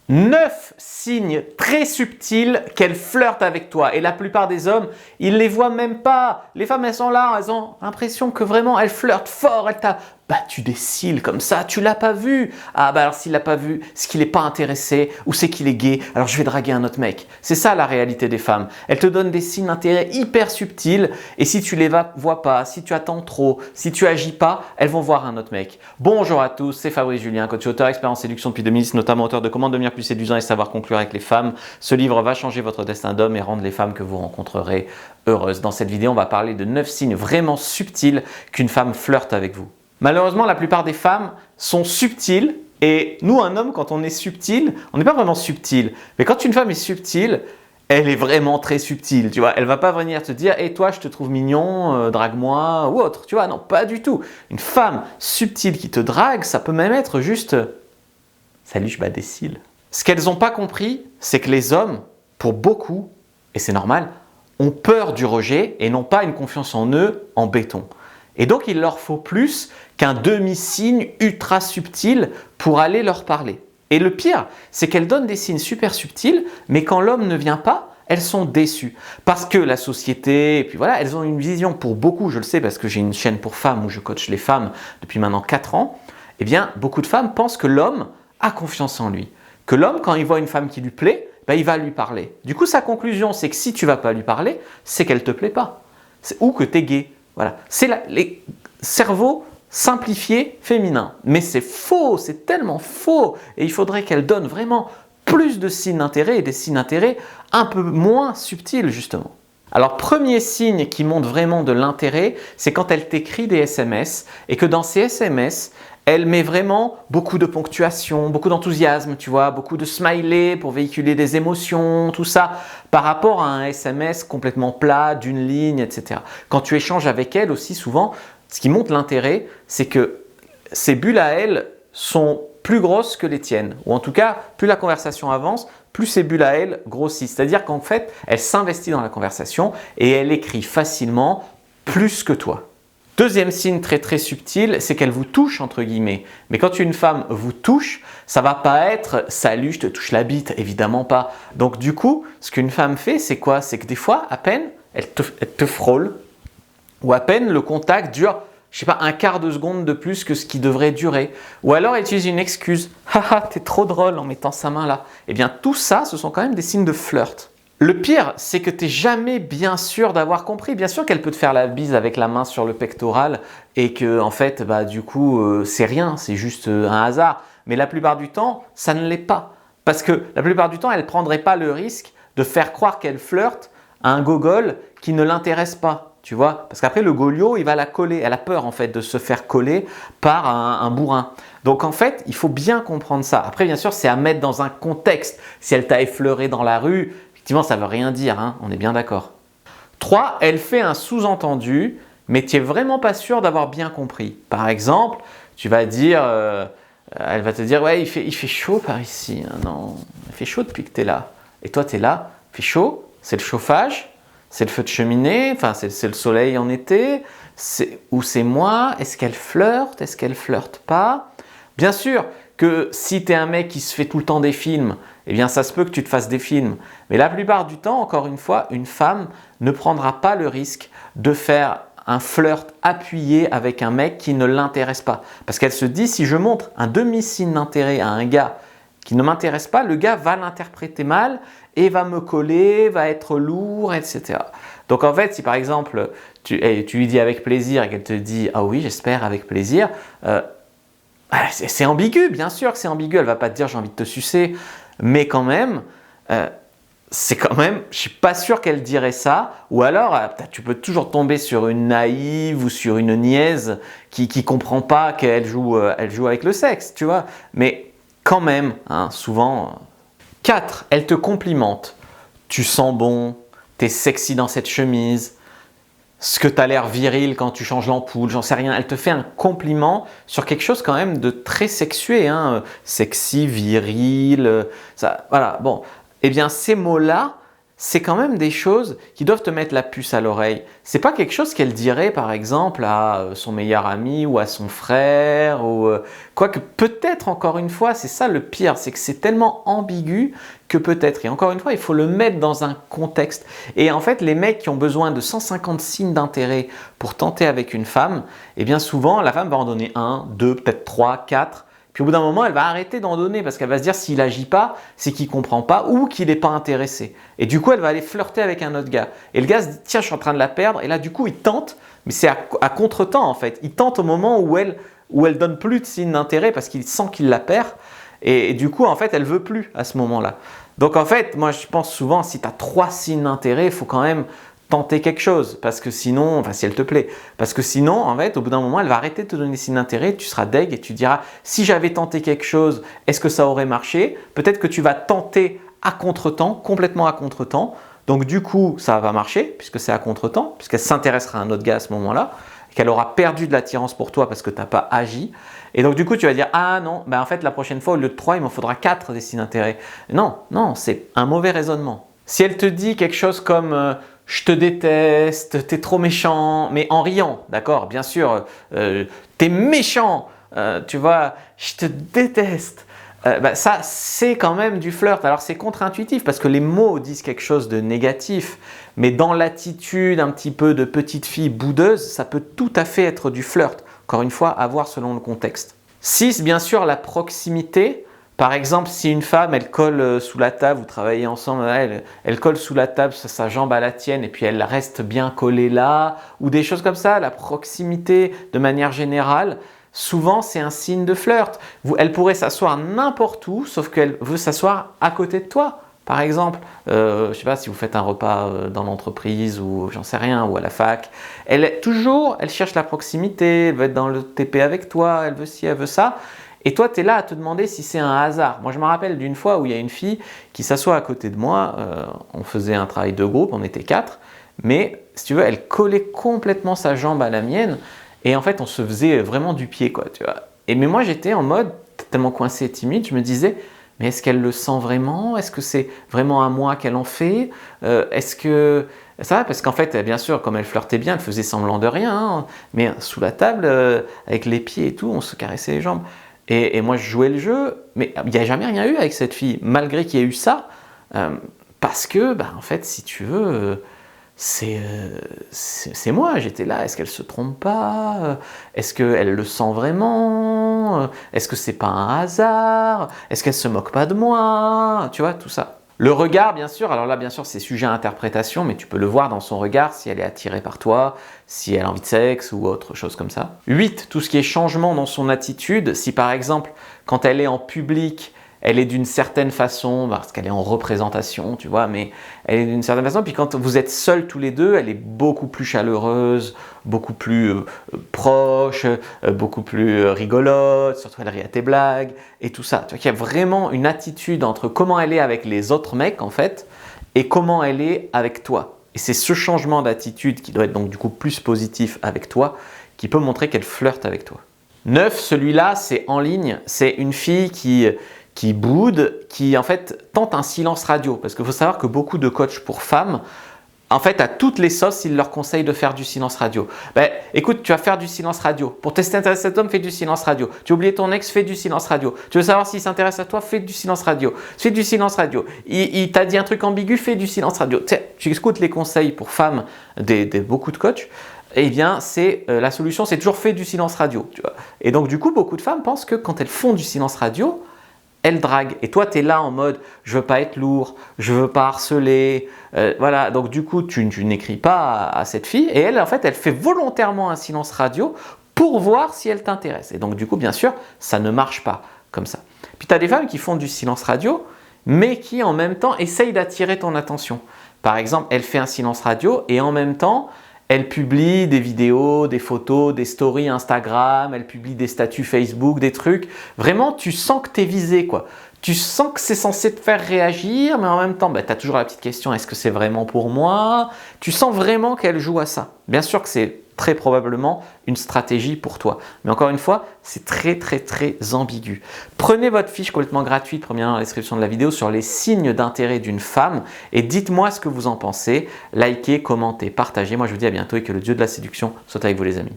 9 signes très subtils qu'elle flirte avec toi. Et la plupart des hommes, ils les voient même pas. Les femmes, elles sont là, elles ont l'impression que vraiment, elles flirtent fort. Elle t'a battu des cils comme ça, tu l'as pas vu. Ah bah alors s'il l'a pas vu, c'est qu'il n'est pas intéressé ou c'est qu'il est gay. Alors je vais draguer un autre mec. C'est ça la réalité des femmes. Elles te donnent des signes d'intérêt hyper subtils. Et si tu les vois pas, si tu attends trop, si tu agis pas, elles vont voir un autre mec. Bonjour à tous, c'est Fabrice Julien, coach auteur, expert en séduction depuis 2010, notamment auteur de Comment devenir plus séduisant et savoir conclure avec les femmes. Ce livre va changer votre destin d'homme et rendre les femmes que vous rencontrerez heureuses. Dans cette vidéo, on va parler de 9 signes vraiment subtils qu'une femme flirte avec vous. Malheureusement, la plupart des femmes sont subtiles et nous, un homme, quand on est subtil, on n'est pas vraiment subtil. Mais quand une femme est subtile, elle est vraiment très subtile, tu vois. Elle va pas venir te dire « Et toi, je te trouve mignon, drague-moi » ou autre, tu vois. Non, pas du tout. Une femme subtile qui te drague, ça peut même être juste « Salut, je bats des cils ». Ce qu'elles n'ont pas compris, c'est que les hommes, pour beaucoup, et c'est normal, ont peur du rejet et n'ont pas une confiance en eux en béton. Et donc, il leur faut plus qu'un demi-signe ultra subtil pour aller leur parler. Et le pire, c'est qu'elles donnent des signes super subtils, mais quand l'homme ne vient pas, elles sont déçues. Parce que la société, et puis voilà, elles ont une vision pour beaucoup, je le sais parce que j'ai une chaîne pour femmes où je coach les femmes depuis maintenant 4 ans, eh bien, beaucoup de femmes pensent que l'homme a confiance en lui. Que l'homme, quand il voit une femme qui lui plaît, ben, il va lui parler. Du coup, sa conclusion, c'est que si tu ne vas pas lui parler, c'est qu'elle ne te plaît pas. Ou que tu es gay. Voilà. C'est les cerveaux simplifiés féminins. Mais c'est faux, c'est tellement faux. Et il faudrait qu'elle donne vraiment plus de signes d'intérêt et des signes d'intérêt un peu moins subtils, justement. Alors, premier signe qui montre vraiment de l'intérêt, c'est quand elle t'écrit des SMS et que dans ces SMS, elle met vraiment beaucoup de ponctuation, beaucoup d'enthousiasme, tu vois, beaucoup de smiley pour véhiculer des émotions, tout ça, par rapport à un SMS complètement plat, d'une ligne, etc. Quand tu échanges avec elle aussi souvent, ce qui montre l'intérêt, c'est que ces bulles à elle sont plus grosses que les tiennes. Ou en tout cas, plus la conversation avance, plus ces bulles à elle grossissent. C'est-à-dire qu'en fait, elle s'investit dans la conversation et elle écrit facilement plus que toi. Deuxième signe très très subtil, c'est qu'elle vous touche entre guillemets. Mais quand une femme vous touche, ça va pas être « salut, je te touche la bite », évidemment pas. Donc du coup, ce qu'une femme fait, c'est quoi? C'est que des fois, à peine, elle te frôle ou à peine le contact dure, je sais pas, un quart de seconde de plus que ce qui devrait durer. Ou alors elle utilise une excuse « haha, t'es trop drôle en mettant sa main là ». Eh bien tout ça, ce sont quand même des signes de flirt. Le pire, c'est que tu n'es jamais bien sûr d'avoir compris. Bien sûr qu'elle peut te faire la bise avec la main sur le pectoral et que en fait, bah, du coup, c'est rien, c'est juste un hasard. Mais la plupart du temps, ça ne l'est pas. Parce que la plupart du temps, elle ne prendrait pas le risque de faire croire qu'elle flirte à un gogol qui ne l'intéresse pas. Tu vois, parce qu'après le goliot, il va la coller. Elle a peur en fait de se faire coller par un bourrin. Donc en fait, il faut bien comprendre ça. Après, bien sûr, c'est à mettre dans un contexte. Si elle t'a effleuré dans la rue, effectivement, ça ne veut rien dire, hein, on est bien d'accord. 3, elle fait un sous-entendu, mais tu n'es vraiment pas sûr d'avoir bien compris. Par exemple, tu vas dire, elle va te dire « Ouais, il fait chaud par ici. Hein, non, il fait chaud depuis que tu es là. » Et toi, tu es là, il fait chaud, c'est le chauffage, c'est le feu de cheminée, enfin c'est le soleil en été, ou c'est moi, est-ce qu'elle flirte, est-ce qu'elle flirte pas? Bien sûr que si tu es un mec qui se fait tout le temps des films, eh bien ça se peut que tu te fasses des films. Mais la plupart du temps, encore une fois, une femme ne prendra pas le risque de faire un flirt appuyé avec un mec qui ne l'intéresse pas. Parce qu'elle se dit, si je montre un demi-signe d'intérêt à un gars qui ne m'intéresse pas, le gars va l'interpréter mal et va me coller, va être lourd, etc. Donc en fait, si par exemple, tu lui dis avec plaisir et qu'elle te dit « Ah oui, j'espère avec plaisir », c'est ambigu, bien sûr que c'est ambigu, elle ne va pas te dire « J'ai envie de te sucer », mais quand même, c'est quand même, je ne suis pas sûr qu'elle dirait ça, ou alors tu peux toujours tomber sur une naïve ou sur une niaise qui ne comprend pas qu'elle joue avec le sexe, tu vois, mais quand même, hein, souvent. 4, elle te complimente. Tu sens bon, tu es sexy dans cette chemise, ce que tu as l'air viril quand tu changes l'ampoule, j'en sais rien. Elle te fait un compliment sur quelque chose quand même de très sexué, hein, sexy, viril, ça, voilà. Bon, eh bien ces mots-là, c'est quand même des choses qui doivent te mettre la puce à l'oreille. C'est pas quelque chose qu'elle dirait par exemple à son meilleur ami ou à son frère ou quoique peut-être encore une fois, c'est ça le pire, c'est que c'est tellement ambigu que peut-être. Et encore une fois, il faut le mettre dans un contexte. Et en fait, les mecs qui ont besoin de 150 signes d'intérêt pour tenter avec une femme, eh bien souvent la femme va en donner 1, 2, peut-être 3, 4. Puis au bout d'un moment, elle va arrêter d'en donner parce qu'elle va se dire s'il n'agit pas, c'est qu'il ne comprend pas ou qu'il n'est pas intéressé. Et du coup, elle va aller flirter avec un autre gars. Et le gars se dit tiens, je suis en train de la perdre. Et là, du coup, il tente, mais c'est à contre-temps en fait. Il tente au moment où elle donne plus de signes d'intérêt parce qu'il sent qu'il la perd. Et du coup, en fait, elle veut plus à ce moment-là. Donc en fait, moi je pense souvent, si tu as 3 signes d'intérêt, il faut quand même tenter quelque chose, parce que sinon, enfin si elle te plaît, parce que sinon, en fait, au bout d'un moment, elle va arrêter de te donner des signes d'intérêt, tu seras deg et tu diras, si j'avais tenté quelque chose, est-ce que ça aurait marché? Peut-être que tu vas tenter à contre-temps, complètement à contre-temps, donc du coup, ça va marcher, puisque c'est à contre-temps, puisqu'elle s'intéressera à un autre gars à ce moment-là, qu'elle aura perdu de l'attirance pour toi parce que tu n'as pas agi. Et donc du coup, tu vas dire, ah non, ben en fait, la prochaine fois, au lieu de 3, il m'en faudra 4 des signes d'intérêt. Non, non, c'est un mauvais raisonnement. Si elle te dit quelque chose comme je te déteste, t'es trop méchant, mais en riant, d'accord, bien sûr, t'es méchant, tu vois, je te déteste. Ça, c'est quand même du flirt. Alors, c'est contre-intuitif parce que les mots disent quelque chose de négatif, mais dans l'attitude un petit peu de petite fille boudeuse, ça peut tout à fait être du flirt. Encore une fois, à voir selon le contexte. 6, bien sûr, la proximité. Par exemple, si une femme, elle colle sous la table, vous travaillez ensemble, elle colle sous la table, sa jambe à la tienne, et puis elle reste bien collée là, ou des choses comme ça, la proximité de manière générale, souvent c'est un signe de flirt. Elle pourrait s'asseoir n'importe où, sauf qu'elle veut s'asseoir à côté de toi. Par exemple, je ne sais pas si vous faites un repas dans l'entreprise ou j'en sais rien, ou à la fac, elle cherche la proximité, elle veut être dans le TP avec toi, elle veut ci, elle veut ça. Et toi, tu es là à te demander si c'est un hasard. Moi, je me rappelle d'une fois où il y a une fille qui s'assoit à côté de moi. On faisait un travail de groupe, on était 4. Mais, si tu veux, elle collait complètement sa jambe à la mienne. Et en fait, on se faisait vraiment du pied, quoi, tu vois. Mais moi, j'étais en mode tellement coincé et timide. Je me disais, mais est-ce qu'elle le sent vraiment? Est-ce que c'est vraiment à moi qu'elle en fait? Est-ce que... Ça va, parce qu'en fait, bien sûr, comme elle flirtait bien, elle faisait semblant de rien. Hein. Mais sous la table, avec les pieds et tout, on se caressait les jambes. Et moi, je jouais le jeu, mais il n'y a jamais rien eu avec cette fille, malgré qu'il y ait eu ça, parce que, en fait, si tu veux, c'est moi, j'étais là. Est-ce qu'elle se trompe pas? Est-ce qu'elle le sent vraiment? Est-ce que c'est pas un hasard? Est-ce qu'elle se moque pas de moi? Tu vois, tout ça. Le regard, bien sûr, alors là, bien sûr, c'est sujet à interprétation, mais tu peux le voir dans son regard si elle est attirée par toi, si elle a envie de sexe ou autre chose comme ça. 8, tout ce qui est changement dans son attitude. Si par exemple, quand elle est en public, elle est d'une certaine façon, parce qu'elle est en représentation, tu vois, mais elle est d'une certaine façon. Puis quand vous êtes seuls tous les deux, elle est beaucoup plus chaleureuse, beaucoup plus proche, beaucoup plus rigolote, surtout elle rit à tes blagues et tout ça. Tu vois qu'il y a vraiment une attitude entre comment elle est avec les autres mecs, en fait, et comment elle est avec toi. Et c'est ce changement d'attitude qui doit être donc du coup plus positif avec toi, qui peut montrer qu'elle flirte avec toi. 9, celui-là, c'est en ligne. C'est une fille qui boude, qui en fait tente un silence radio. Parce qu'il faut savoir que beaucoup de coachs pour femmes, en fait, à toutes les sauces, ils leur conseillent de faire du silence radio. Écoute, tu vas faire du silence radio. Pour tester cet homme, fais du silence radio. Tu as oublié ton ex, fais du silence radio. Tu veux savoir s'il s'intéresse à toi, fais du silence radio. Fais du silence radio. Il t'a dit un truc ambigu, fais du silence radio. Tu écoutes les conseils pour femmes des beaucoup de coachs. Eh bien, la solution, c'est toujours fais du silence radio. Tu vois. Et donc, du coup, beaucoup de femmes pensent que quand elles font du silence radio, elle drague. Et toi, tu es là en mode je veux pas être lourd, je veux pas harceler. Voilà. Donc, du coup, tu n'écris pas à cette fille. Et elle, en fait, elle fait volontairement un silence radio pour voir si elle t'intéresse. Et donc, du coup, bien sûr, ça ne marche pas comme ça. Puis, tu as des femmes qui font du silence radio, mais qui en même temps essayent d'attirer ton attention. Par exemple, elle fait un silence radio et en même temps, elle publie des vidéos, des photos, des stories Instagram, elle publie des statuts Facebook, des trucs. Vraiment, tu sens que tu es visé, quoi. Tu sens que c'est censé te faire réagir, mais en même temps, tu as toujours la petite question, est-ce que c'est vraiment pour moi? Tu sens vraiment qu'elle joue à ça. Bien sûr que c'est très probablement une stratégie pour toi. Mais encore une fois, c'est très ambigu. Prenez votre fiche complètement gratuite, première dans la description de la vidéo, sur les signes d'intérêt d'une femme et dites-moi ce que vous en pensez. Likez, commentez, partagez. Moi, je vous dis à bientôt et que le dieu de la séduction soit avec vous les amis.